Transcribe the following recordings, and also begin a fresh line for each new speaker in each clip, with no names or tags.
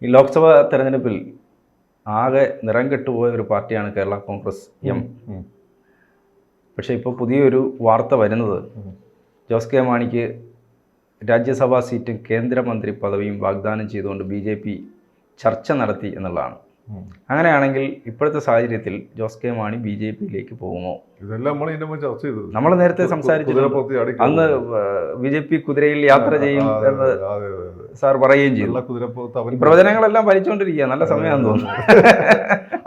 ഈ ലോക്സഭാ തെരഞ്ഞെടുപ്പിൽ ആകെ നിറം കെട്ടുപോയ ഒരു പാർട്ടിയാണ് കേരള കോൺഗ്രസ് എം. പക്ഷേ ഇപ്പോൾ പുതിയൊരു വാർത്ത വരുന്നത് ജോസ് കെ മാണിക്ക് രാജ്യസഭാ സീറ്റും കേന്ദ്രമന്ത്രി പദവിയും വാഗ്ദാനം ചെയ്തുകൊണ്ട് BJP ചർച്ച നടത്തി എന്നുള്ളതാണ്. അങ്ങനെയാണെങ്കിൽ ഇപ്പോഴത്തെ സാഹചര്യത്തിൽ ജോസ് കെ മാണി BJPയിലേക്ക് പോകുമോ?
ഇതെല്ലാം ചർച്ച ചെയ്തു.
നമ്മൾ നേരത്തെ സംസാരിച്ചു. അന്ന് BJP കുതിരയിൽ യാത്ര ചെയ്യും എന്ന് സാർ പറയുകയും ചെയ്തു. പ്രവചനങ്ങളെല്ലാം ഭരിച്ചുകൊണ്ടിരിക്കുക. നല്ല സമയമാണെന്ന് തോന്നുന്നു.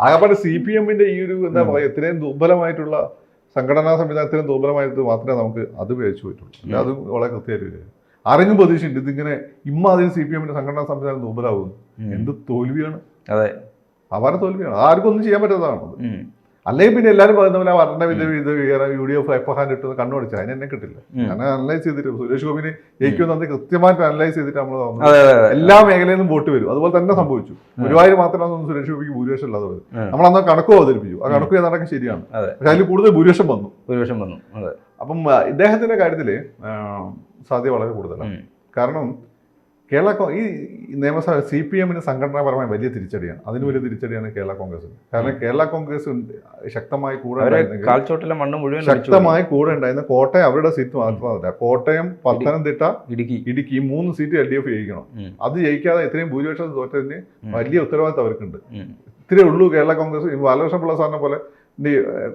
ആകപ്പാടെ CPM-ന്റെ ഈ ഒരു എന്താ പറയുക, ഇത്രയും ദുർബലമായിട്ടുള്ള സംഘടനാ സംവിധാനത്തിനും ദുർബലമായിട്ട് മാത്രമേ നമുക്ക് അത് ഉപയോഗിച്ചു പറ്റുള്ളൂ. അല്ല, അത് വളരെ കൃത്യമായിട്ട് ആരെങ്കിലും പ്രതീക്ഷയുണ്ട് ഇതിങ്ങനെ ഇമ്മാതിരി CPM-ന്റെ സംഘടനാ സംവിധാനം ദുർബലമാകുന്നു? എന്ത് തോൽവിയാണ്!
അതെ,
അപാര തോൽവിയാണ്. ആർക്കും ഒന്നും ചെയ്യാൻ പറ്റാത്തതാണ്. അല്ലെങ്കിൽ പിന്നെ എല്ലാവരും പറയുന്ന പോലെ വർണ്ണ UDF FHAN ഇട്ട് കണ്ണുപിടിച്ച അതിന് എന്നെ കിട്ടില്ല. ഞാൻ അനലൈസ് ചെയ്തിട്ട് സുരേഷ് ഗോപിനെ ജയിക്കുമെന്ന് കൃത്യമായിട്ട് അനലൈസ് ചെയ്തിട്ട് നമ്മൾ എല്ലാ മേഖലയിൽ നിന്നും വോട്ട് വരും. അതുപോലെ തന്നെ സംഭവിച്ചു. ഗുരുവായൂർ മാത്രമാണ് സുരേഷ് ഗോപിക്ക് ഭൂരിപക്ഷം ഇല്ലാതെ വരും. നമ്മളന്ന് കണക്കും അവതരിപ്പിച്ചു. ആ കണക്ക് ഏതാണ്ടൊക്കെ ശരിയാണ്. പക്ഷെ അതിൽ കൂടുതൽ ഭൂരിപക്ഷം വന്നു. അപ്പം ഇദ്ദേഹത്തിന്റെ കാര്യത്തില് സാധ്യത വളരെ കൂടുതലാണ്. കാരണം ഈ നിയമസഭ CPM-ന് സംഘടനാപരമായി വലിയ തിരിച്ചടിയാണ്. അതിന് വലിയ തിരിച്ചടിയാണ് കേരള കോൺഗ്രസ്. കാരണം കേരള കോൺഗ്രസ് ശക്തമായി കൂടെ ഉണ്ടായിരുന്ന കോട്ടയം അവരുടെ സീറ്റ് മാത്രമല്ല, കോട്ടയം, പത്തനംതിട്ട, ഇടുക്കി ഈ 3 സീറ്റ് LDF ജയിക്കണം. അത് ജയിക്കാതെ ഇത്രയും ഭൂരിപക്ഷം തോറ്റതിന് വലിയ ഉത്തരവാദിത്തം അവർക്കുണ്ട്. ഇത്രയേ ഉള്ളൂ കേരള കോൺഗ്രസ്. ബാലകൃഷ്ണപിള്ള സാറിനെ പോലെ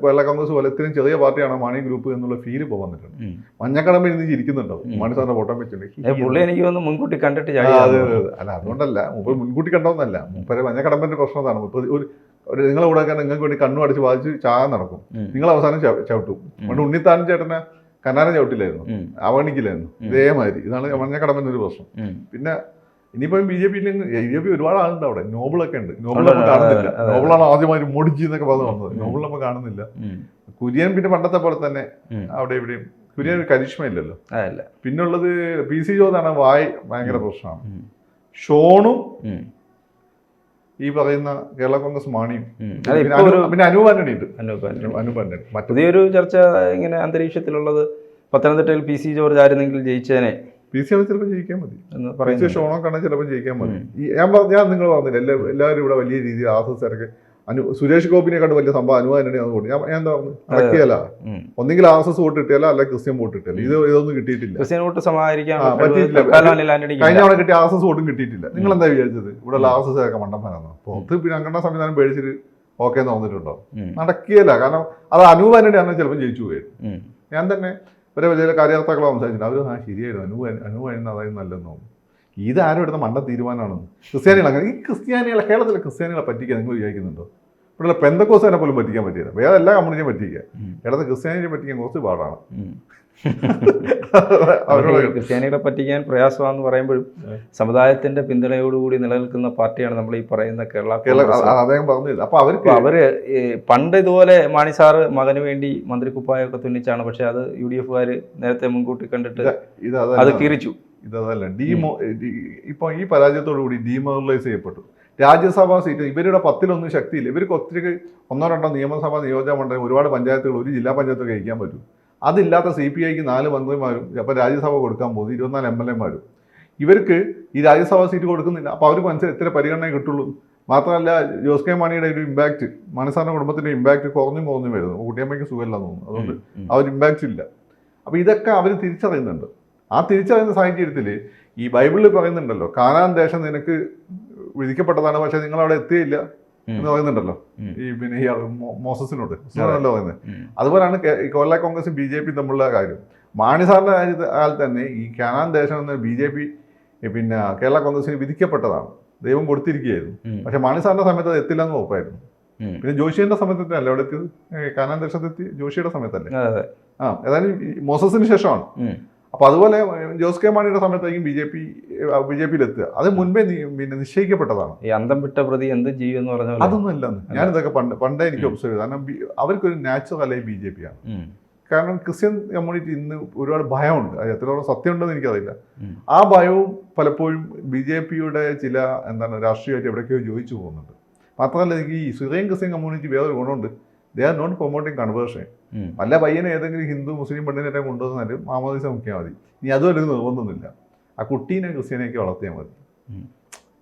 കേരള കോൺഗ്രസ് പോലെ ഇത്രയും ചെറിയ പാർട്ടിയാണ് മാണി ഗ്രൂപ്പ് എന്നുള്ള ഫീൽ ഇപ്പോൾ വന്നിട്ടുണ്ട്. മഞ്ഞക്കടമ്പ ഇരുന്ന് ചിരിക്കുന്നുണ്ടാവും മാണി സാറിന്റെ ഫോട്ടോ വെച്ചിട്ടുണ്ട്.
മുൻകൂട്ടി കണ്ടിട്ട്
അല്ല, അതുകൊണ്ടല്ല മൂപ്പർ മുൻകൂട്ടി കണ്ടോന്നല്ല. മൂപ്പര് മഞ്ഞക്കടമ്പന്റെ പ്രശ്നം അതാണ്. ഒരു നിങ്ങളെ കൂടെ നിങ്ങൾക്ക് വേണ്ടി കണ്ണു അടിച്ച് വാദിച്ച് ചാകാൻ നടക്കും. നിങ്ങൾ അവസാനം ചവിട്ടും. അതുകൊണ്ട് ഉണ്ണിത്താൻ ചേട്ടനെ കന്നാരം ചവിട്ടില്ലായിരുന്നു, അവഗണിക്കില്ലായിരുന്നു. ഇതേമാതിരി ഇതാണ് മഞ്ഞക്കടമ്പന്റെ ഒരു പ്രശ്നം. പിന്നെ ഇനിയിപ്പോ BJP ഒരുപാട് ആളുണ്ട് അവിടെ. നോബിളൊക്കെ ഉണ്ട്. നോബിൾ നമ്മൾ കാണുന്നില്ല. നോബിളാണ് ആദ്യമായി മോഡിജി എന്നൊക്കെ പറഞ്ഞു വന്നത്. നോബിൾ നമ്മൾ കാണുന്നില്ല. കുര്യൻ പിന്നെ പണ്ടത്തെ പോലെ തന്നെ അവിടെ ഇവിടെയും. കുര്യൻ ഒരു കരിഷ്മയില്ലല്ലോ. പിന്നുള്ളത് PC ജോർജാണ്. ഭയങ്കര പ്രശ്നമാണ്. ഷോണും ഈ പറയുന്ന കേരള കോൺഗ്രസ് മാണിയും പിന്നെ അനൂപ് ആന്റണി ഉണ്ട്.
പുതിയൊരു ചർച്ച ഇങ്ങനെ അന്തരീക്ഷത്തിലുള്ളത് പത്തനംതിട്ടയിൽ PC ജോർജ് ആയിരുന്നെങ്കിൽ ജയിച്ചേനെ.
PC ആണ് ചിലപ്പോൾ ജയിക്കാൻ മതി. PC ഷോണോ കാണാൻ ചിലപ്പോൾ ജയിക്കാൻ മതി. ഞാൻ നിങ്ങൾ പറഞ്ഞില്ല, എല്ലാവരും ഇവിടെ വലിയ രീതിയിൽ ആസസ് സുരേഷ് ഗോപിനെ കണ്ട് വലിയ സംഭവം അനൂപ് ആന്റണിയാണ് വോട്ട്. ഞാൻ എന്താ പറഞ്ഞു നടക്കിയല്ല. ഒന്നെങ്കിൽ ആസസ് വോട്ട് കിട്ടിയല്ല, അല്ലെങ്കിൽ ക്രിസ്ത്യൻ വോട്ട് കിട്ടിയല്ല. ഇതൊന്നും കിട്ടിയിട്ടില്ല. കഴിഞ്ഞ അവിടെ കിട്ടിയ ആസസ് വോട്ടും കിട്ടിയിട്ടില്ല. നിങ്ങൾ എന്താ വിചാരിച്ചത്? ഇവിടെ ആസസ് ഒക്കെ മണ്ടന്മാരാണോ? പുറത്ത് പിന്നെ സംഘടനാ സംവിധാനം പേടിച്ചിട്ട് ഓക്കെ എന്ന് തോന്നിട്ടുണ്ടോ? നടക്കിയല്ല. കാരണം അത് അനൂപ് ആന്റണിയാണ് ചിലപ്പോൾ ജയിച്ചു പോയത്. ഞാൻ തന്നെ വലിയ കാര്യകർത്താക്കളെ സംസാരിച്ചിട്ടുണ്ട്. അവർ ശരിയായിരുന്നു, അനൂപായിരുന്നു അതായത് നല്ലതെന്ന് തോന്നുന്നു. ഇതാരും എടുത്ത മണ്ട തീരുമാനമാണെന്ന്. ക്രിസ്ത്യാനികൾ അങ്ങനെ കേരളത്തിലെ ക്രിസ്ത്യാനികളെ പറ്റിക്കാൻ നിങ്ങൾ വിചാരിക്കുന്നുണ്ടോ? ഇവിടെ പെന്തക്കോസിനെ പോലും പറ്റിക്കാൻ പറ്റിയത്. വേറെ എല്ലാ കമ്മ്യൂണിറ്റിയും പറ്റിക്കുക. കേരളത്തിൽ ക്രിസ്ത്യാനിയെ പറ്റിക്കാൻ കുറച്ച് പാടാണ്.
ക്രിസ്ത്യാനികളെ പറ്റിക്കാൻ പ്രയാസമാണെന്ന് പറയുമ്പോഴും സമുദായത്തിന്റെ പിന്തുണയോടുകൂടി നിലനിൽക്കുന്ന പാർട്ടിയാണ് നമ്മൾ ഈ പറയുന്ന കേരള.
അദ്ദേഹം പറഞ്ഞില്ല. അപ്പൊ
അവര് പണ്ട് ഇതുപോലെ മാണി സാറ് മകന് വേണ്ടി മന്ത്രിക്കുപ്പായൊക്കെ തുന്നിച്ചാണ്. പക്ഷെ അത് UDF-കാര് നേരത്തെ മുൻകൂട്ടി കണ്ടിട്ട് അത് തിരിച്ചു.
ഇതല്ല ഇപ്പൊ ഈ പരാജയത്തോടുകൂടി ഡീമോറലൈസ് ചെയ്യപ്പെട്ടു. രാജ്യസഭാ സീറ്റ് ഇവരുടെ 10-1 ശക്തിയില്ല. ഇവർക്ക് ഒത്തിരി 1-2 നിയമസഭാ നിയോജക മണ്ഡലം, ഒരുപാട് പഞ്ചായത്തുകൾ, ഒരു ജില്ലാ പഞ്ചായത്തൊക്കെ ജയിക്കാൻ പറ്റും. അതില്ലാത്ത CPIക്ക് 4 മന്ത്രിമാരും അപ്പോൾ രാജ്യസഭ കൊടുക്കാൻ പോകുന്നു, 24 MLA-മാരും. ഇവർക്ക് ഈ രാജ്യസഭാ സീറ്റ് കൊടുക്കുന്നില്ല. അപ്പോൾ അവർക്ക് മനസ്സിലായി ഇത്ര പരിഗണന കിട്ടുള്ളൂ. മാത്രമല്ല ജോസ് കെ മാണിയുടെ ഒരു ഇമ്പാക്റ്റ്, മാണിസാറിന്റെ കുടുംബത്തിന്റെ ഇമ്പാക്റ്റ് കുറഞ്ഞും വരുന്നു. കുട്ടിയമ്മയ്ക്ക് സുഖമില്ലെന്ന് തോന്നുന്നു. അതുകൊണ്ട് ആ ഒരു ഇമ്പാക്റ്റ് ഇല്ല. അപ്പോൾ ഇതൊക്കെ അവർ തിരിച്ചറിയുന്നുണ്ട്. ആ തിരിച്ചറിയുന്ന സാഹചര്യത്തിൽ ഈ ബൈബിളിൽ പറയുന്നുണ്ടല്ലോ, കാനാൻ ദേശം നിനക്ക് വിധിക്കപ്പെട്ടതാണ്, പക്ഷെ നിങ്ങൾ അവിടെ എത്തിയില്ല എന്ന് പറയുന്നുണ്ടല്ലോ. ഈ പിന്നെ ഈ മോസസിനോട് ആണല്ലോ പറയുന്നത്. അതുപോലെയാണ് കേരള കോൺഗ്രസും BJP തമ്മിലുള്ള കാര്യം. മാണിസാറിന്റെ കാലത്ത് തന്നെ ഈ കാനാൻ ദേശം എന്ന BJP പിന്നെ കേരള കോൺഗ്രസിന് വിധിക്കപ്പെട്ടതാണ്, ദൈവം കൊടുത്തിരിക്കുകയായിരുന്നു. പക്ഷെ മാണിസാറിന്റെ സമയത്ത് അത് എത്തില്ലെന്ന് ഉറപ്പായിരുന്നു. പിന്നെ ജോഷിയുടെ സമയത്തല്ലേ അവിടെ എത്തിയത്? കാനാൻ ദേശത്തെത്തി ജോഷിയുടെ സമയത്തല്ലേ? ഏതായാലും മോസസിന് ശേഷമാണ്. അപ്പൊ അതുപോലെ ജോസ് കെ മാണിയുടെ സമയത്തായിരിക്കും BJP-യിലെത്തുക. അത് മുൻപേ പിന്നെ നിശ്ചയിക്കപ്പെട്ടതാണ്.
ഈ അന്തം വിട്ട പ്രതി എന്ത് ചെയ്യുമെന്ന് പറഞ്ഞാൽ
അതൊന്നും അല്ലെന്ന് ഞാനിതൊക്കെ പണ്ടേ എനിക്ക് ഒബ്സർവ് ചെയ്തു. കാരണം അവർക്കൊരു നാച്ചുറൽ BJP-ആണ്. കാരണം ക്രിസ്ത്യൻ കമ്മ്യൂണിറ്റി ഇന്ന് ഒരുപാട് ഭയമുണ്ട്. അത് എത്രത്തോളം സത്യമുണ്ടെന്ന് എനിക്കറിയില്ല. ആ ഭയവും പലപ്പോഴും BJP-യുടെ ചില രാഷ്ട്രീയമായിട്ട് എവിടേക്കോ ജോയിച്ചു പോകുന്നുണ്ട്. മാത്രമല്ല എനിക്ക് ഈ സിറിയൻ ക്രിസ്ത്യൻ കമ്മ്യൂണിറ്റി വേറൊരു ഗുണമുണ്ട്. They are not promoting conversion. വല്ല പയ്യനെ ഏതെങ്കിലും ഹിന്ദു മുസ്ലിം പെണ്ണിനെ കൊണ്ടുവന്നാലും മാമോദിസ മുക്കിയാൽ മതി. ഇനി അതും അല്ലെങ്കിൽ നിർബന്ധമൊന്നുമില്ല. ആ കുട്ടീനെ ക്രിസ്ത്യാനിയൊക്കെ വളർത്തിയാൽ മതി.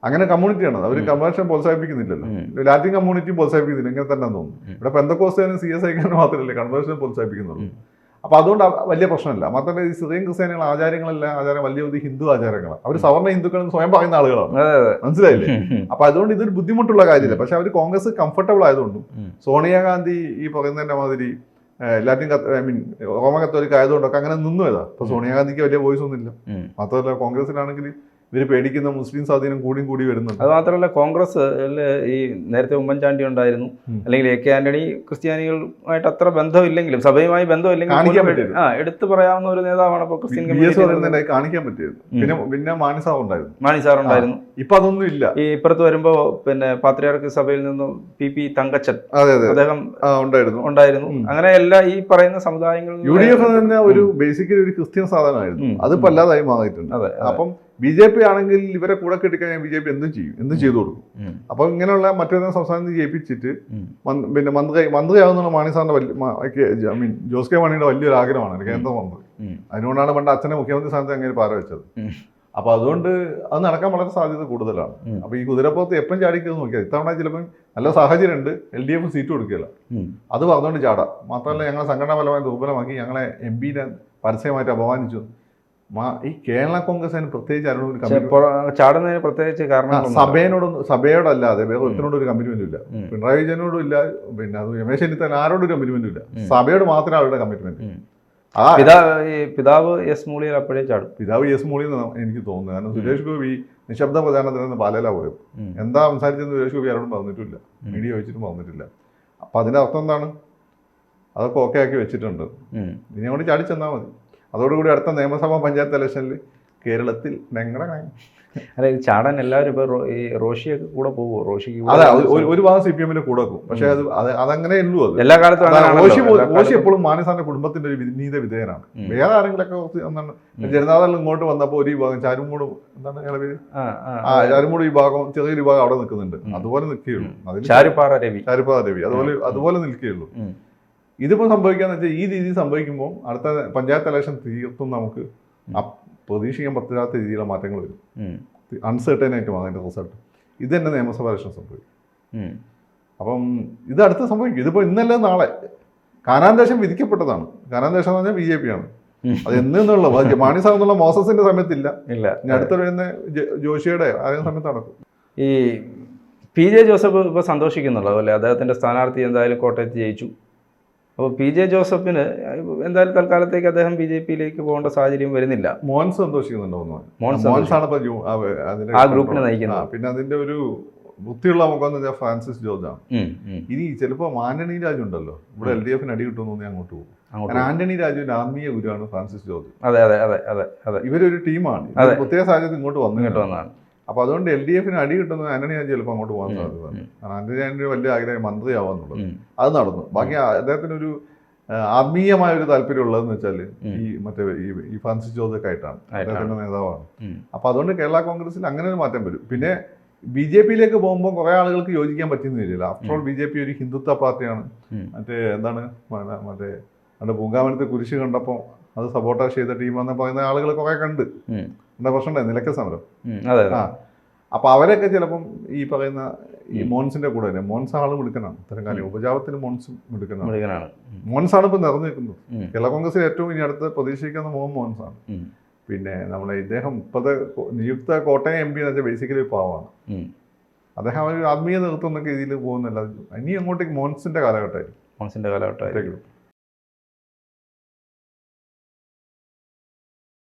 അങ്ങനെ കമ്മ്യൂണിറ്റിയാണ് അവർ കൺവേർഷൻ പ്രോത്സാഹിപ്പിക്കുന്നില്ലല്ലോ. ലാറ്റിൻ കമ്മ്യൂണിറ്റി പ്രോത്സാഹിപ്പിക്കുന്നില്ല, ഇങ്ങനെ തന്നെ തോന്നുന്നു. ഇവിടെ പെന്തക്കോസ്തുകാരും CSI മാത്രമല്ലേ കൺവേർഷൻ പ്രോത്സാഹിപ്പിക്കുന്നുള്ളൂ. അപ്പോൾ അതുകൊണ്ട് വലിയ പ്രശ്നമില്ല. മാത്രമല്ല ഈ സിറിയൻ ക്രിസ്ത്യാനികൾ ആചാരം വലിയ ഹിന്ദു ആചാരങ്ങളാണ്. അവർ സവർണ്ണ ഹിന്ദുക്കൾ സ്വയം പറയുന്ന ആളുകളാണ്, മനസ്സിലായില്ലേ? അപ്പൊ അതുകൊണ്ട് ഇതൊരു ബുദ്ധിമുട്ടുള്ള കാര്യമില്ല. പക്ഷെ അവർ കോൺഗ്രസ് കംഫർട്ടബിൾ ആയതുകൊണ്ടും സോണിയാഗാന്ധി ഈ പറയുന്നതിന്റെ മാതിരി ലാറ്റിൻ റോമ കത്തോലിക്ക ആയതുകൊണ്ടൊക്കെ അങ്ങനെ നിന്നു ഏതാ. ഇപ്പൊ സോണിയാഗാന്ധിക്ക് വലിയ വോയിസ് ഒന്നുമില്ല. മാത്രമല്ല കോൺഗ്രസിലാണെങ്കിൽ ഇവർ പേടിക്കുന്ന മുസ്ലിം സ്വാധീനം കൂടി വരുന്നുണ്ട്.
അത് മാത്രമല്ല കോൺഗ്രസ് ഈ നേരത്തെ ഉമ്മൻചാണ്ടി ഉണ്ടായിരുന്നു, അല്ലെങ്കിൽ AK ആന്റണി ക്രിസ്ത്യാനികളുമായിട്ട് അത്ര ബന്ധമില്ലെങ്കിലും സഭയുമായി ബന്ധമില്ലെങ്കിലും എടുത്തു പറയാവുന്ന ഒരു നേതാവാണ് ഇപ്പൊ ക്രിസ്ത്യൻ
കാണിക്കാൻ പറ്റിയത്. പിന്നെ മാണിസാർ
ഉണ്ടായിരുന്നു.
ഇപ്പൊ അതൊന്നും ഇല്ല.
ഈ ഇപ്പുറത്ത് വരുമ്പോ പിന്നെ പാത്രിയാർക്ക് സഭയിൽ നിന്നും PP തങ്കച്ചൻ അദ്ദേഹം ഉണ്ടായിരുന്നു. അങ്ങനെ എല്ലാ ഈ പറയുന്ന സമുദായങ്ങളിൽ
UDF തന്നെ ഒരു ബേസിക്കലി ഒരു ക്രിസ്ത്യൻ സാധനമായിരുന്നു. അതിപ്പോ അല്ലാതായി മാറിയിട്ടുണ്ട്. അപ്പം BJP ആണെങ്കിൽ ഇവരെ കൂടെ കെട്ടിക്കഴിഞ്ഞാൽ BJP എന്തും ചെയ്തു കൊടുക്കും. അപ്പൊ ഇങ്ങനെയുള്ള മറ്റൊരു സംസ്ഥാനത്ത് ജയിപ്പിച്ചിട്ട് പിന്നെ മന്ത്രിയാവുന്ന മാണി ജോസ് കെ മാണിയുടെ വലിയൊരു ആഗ്രഹമാണ് കേന്ദ്രമന്ത്രി. അതിനുകൊണ്ടാണ് പണ്ട് അച്ഛനെ മുഖ്യമന്ത്രി സ്ഥാനത്ത് അങ്ങനെ പാര വെച്ചത്. അപ്പൊ അതുകൊണ്ട് അത് നടക്കാൻ വളരെ സാധ്യത കൂടുതലാണ്. അപ്പൊ ഈ കുതിരപ്പുറത്ത് എപ്പം ചാടിക്കുന്നത് നോക്കിയാൽ ഇത്തവണ ചിലപ്പോൾ നല്ല സാഹചര്യം ഉണ്ട്, LDF സീറ്റ് കൊടുക്കില്ല. അത് പറഞ്ഞുകൊണ്ട് ചാടാം. മാത്രമല്ല ഞങ്ങളെ സംഘടനാപരമായി ദുർബലമാക്കി ഞങ്ങളെ MP പരസ്യമായിട്ട് അപമാനിച്ചു. ഈ കേരള കോൺഗ്രസിന് പ്രത്യേകിച്ച്
ചാടുന്നതിന് പ്രത്യേകിച്ച് കാരണം
സഭയോടല്ലാതെ വേറെ ഒരുത്തിനോട് ഒരു കമ്മിറ്റ്മെന്റും ഇല്ല. പിണറായി വിജയനോടും ഇല്ല, പിന്നെ അത് രമേശ് ചെന്നിത്തല ആരോടും ഒരു കമ്മിറ്റ്മെന്റും ഇല്ല. സഭയോട് മാത്രമേ അവരുടെ കമ്മിറ്റ്മെന്റ്.
പിതാവ് S മൂളിയിൽ അപ്പോഴേ ചാടും.
പിതാവ് S മൂളിയിൽ എനിക്ക് തോന്നുന്നു. കാരണം സുരേഷ് ഗോപി നിശബ്ദ പ്രചാരണത്തിൽ നിന്ന് പാലയിലാണ് പോയത്. എന്താ സംസാരിച്ചെന്ന് സുരേഷ് ഗോപി ആരോടും പറഞ്ഞിട്ടില്ല, മീഡിയ ചോദിച്ചിട്ടും പറഞ്ഞിട്ടില്ല. അപ്പൊ അതിന്റെ അർത്ഥം എന്താണ്? അതൊക്കെ ഓക്കെ ആക്കി വെച്ചിട്ടുണ്ട്. ഇനി അങ്ങോട്ട് ചാടിച്ചെന്നാൽ മതി. അതോടുകൂടി അടുത്ത നിയമസഭാ പഞ്ചായത്ത് ഇലക്ഷനിൽ കേരളത്തിൽ
അല്ല ഇത് ചാടാൻ എല്ലാവരും ഇപ്പൊ ഈ റോഷിയൊക്കെ കൂടെ പോകുമോ? റോഷിക്ക്
അതെ, ഒരു ഭാഗം CPM കൂടെ വെക്കും. പക്ഷെ അതങ്ങനെ ഉള്ളൂ. അത്
എല്ലാ കാലത്തും
റോഷി എപ്പോഴും മാണിസാറിന്റെ കുടുംബത്തിന്റെ ഒരു വിനീത വിധേയനാണ്. വേറെ ആരെങ്കിലൊക്കെ എന്താണ് ജനതാദൾ ഇങ്ങോട്ട് വന്നപ്പോ ഒരു വിഭാഗം ചാരുമൂട് എന്താണ് ചാരുമൂട് വിഭാഗം ചെറിയൊരു വിഭാഗം അവിടെ നിൽക്കുന്നുണ്ട്. അതുപോലെ നിൽക്കുകയുള്ളൂ.
ചാരുപാറ രവി
അതുപോലെ നിൽക്കുകയുള്ളൂ. ഇതിപ്പോൾ സംഭവിക്കാന്ന് വെച്ചാൽ ഈ രീതി സംഭവിക്കുമ്പോൾ അടുത്ത പഞ്ചായത്ത് ഇലക്ഷൻ തീർത്തും നമുക്ക് പ്രതീക്ഷിക്കാൻ പറ്റാത്ത രീതിയിലുള്ള മാറ്റങ്ങൾ വരും. അൺസർട്ടൈൻ ആയിട്ട് അതിൻ്റെ റിസൾട്ട് ഇത് തന്നെ നിയമസഭാ ഇലക്ഷൻ സംഭവിക്കും. അപ്പം ഇത് അടുത്ത് സംഭവിക്കും. ഇതിപ്പോൾ ഇന്നല്ല നാളെ. കാനാൻ ദേശം വിധിക്കപ്പെട്ടതാണ്. കാനാൻ ദേശം എന്ന് പറഞ്ഞാൽ BJP ആണ്. അത് എന്നുള്ള മാണി സാർ എന്നുള്ള മോസസിന്റെ സമയത്തില്ല. ഇനി അടുത്ത വരുന്ന ജോഷിയുടെ ആരെയും സമയത്ത് നടക്കും.
ഈ PJ ജോസഫ് ഇപ്പോൾ സന്തോഷിക്കുന്നുള്ളൂ അല്ലേ? അദ്ദേഹത്തിന്റെ സ്ഥാനാർത്ഥി എന്തായാലും കോട്ടയത്ത് ജയിച്ചു. അപ്പോൾ PJ ജോസഫിന് എന്തായാലും തൽക്കാലത്തേക്ക് അദ്ദേഹം BJP-യിലേക്ക് പോകേണ്ട സാഹചര്യം വരുന്നില്ല.
മോൻസ് സന്തോഷിക്കുന്നുണ്ടോ?
ആ ഗ്രൂപ്പിനെ നയിക്കുന്നത്.
പിന്നെ അതിന്റെ ഒരു ബുദ്ധിയുള്ള മുഖം വെച്ചാൽ ഫ്രാൻസിസ് ജോർജാണ്. ഇനി ചിലപ്പോൾ ആന്റണി രാജു ഉണ്ടല്ലോ, ഇവിടെ LDF-ന് അടി കിട്ടുമെന്ന് അങ്ങോട്ട് പോകും. ആന്റണി രാജുവിന്റെ ആത്മീയ ഗുരുവാണ് ഫ്രാൻസിസ് ജോർജ്. ഇവരൊരു ടീമാണ്. പ്രത്യേക സാഹചര്യത്തിൽ ഇങ്ങോട്ട് വന്നതാണ്. അപ്പൊ അതുകൊണ്ട് LDF-ന് അടി കിട്ടുന്നത് ആന്റണി രാജു ചിലപ്പോൾ അങ്ങോട്ട് പോകാൻ സാധ്യതയാണ്. ആന്റണി രാജുവിന്റെ വലിയ ആഗ്രഹം മന്ത്രിയാവാന്നുള്ളത്. അത് നടന്നു. ബാക്കി അദ്ദേഹത്തിനൊരു ആത്മീയമായ ഒരു താല്പര്യം ഉള്ളതെന്ന് വെച്ചാൽ ഈ ഫ്രാൻസിസ് ജോർജൊക്കെ ആയിട്ടാണ്. അദ്ദേഹത്തിന്റെ നേതാവാണ്. അപ്പൊ അതുകൊണ്ട് കേരള കോൺഗ്രസിൽ അങ്ങനെ ഒരു മാറ്റം വരും. പിന്നെ BJP-യിലേക്ക് പോകുമ്പോൾ കുറെ ആളുകൾക്ക് യോജിക്കാൻ പറ്റുന്ന വരില്ല. ആഫ്റ്റർ ഓൾ BJP ഒരു ഹിന്ദുത്വ പാർട്ടിയാണ്. മറ്റേ പൂങ്കാവനത്തെ കുരിശ് കണ്ടപ്പോൾ അത് സപ്പോർട്ടാഷ് ചെയ്ത ടീമാന്ന് പറയുന്ന ആളുകൾ കുറെ കണ്ട്. എന്താ പ്രശ്നം നിലയ്ക്കൽ സമരം. അപ്പൊ അവരൊക്കെ ചിലപ്പം ഈ പറയുന്ന ഈ മോൻസിന്റെ കൂടെ തന്നെ മോൻസ് ആള് മിടുക്കനാണ്. ഇത്തരം കാര്യം ഉപജാപത്തിന് മോൻസും മിടുക്കനാണ്. മോൻസാണ് ഇപ്പൊ നിറഞ്ഞു നിൽക്കുന്നത്. കേരള കോൺഗ്രസിൽ ഏറ്റവും ഇനി അടുത്ത് പ്രതീക്ഷിക്കുന്ന മോൻസാണ്. പിന്നെ നമ്മളെ ഇദ്ദേഹം ഇപ്പോഴത്തെ നിയുക്ത കോട്ടയം MP എന്ന് വെച്ചാൽ ബേസിക്കലി പാവമാണ്. അദ്ദേഹം ഒരു ആത്മീയ നേതൃത്വം എന്നൊക്കെ രീതിയിൽ പോകുന്നില്ല. ഇനി അങ്ങോട്ടേക്ക് മോൻസിന്റെ കാലഘട്ടമായിരിക്കും.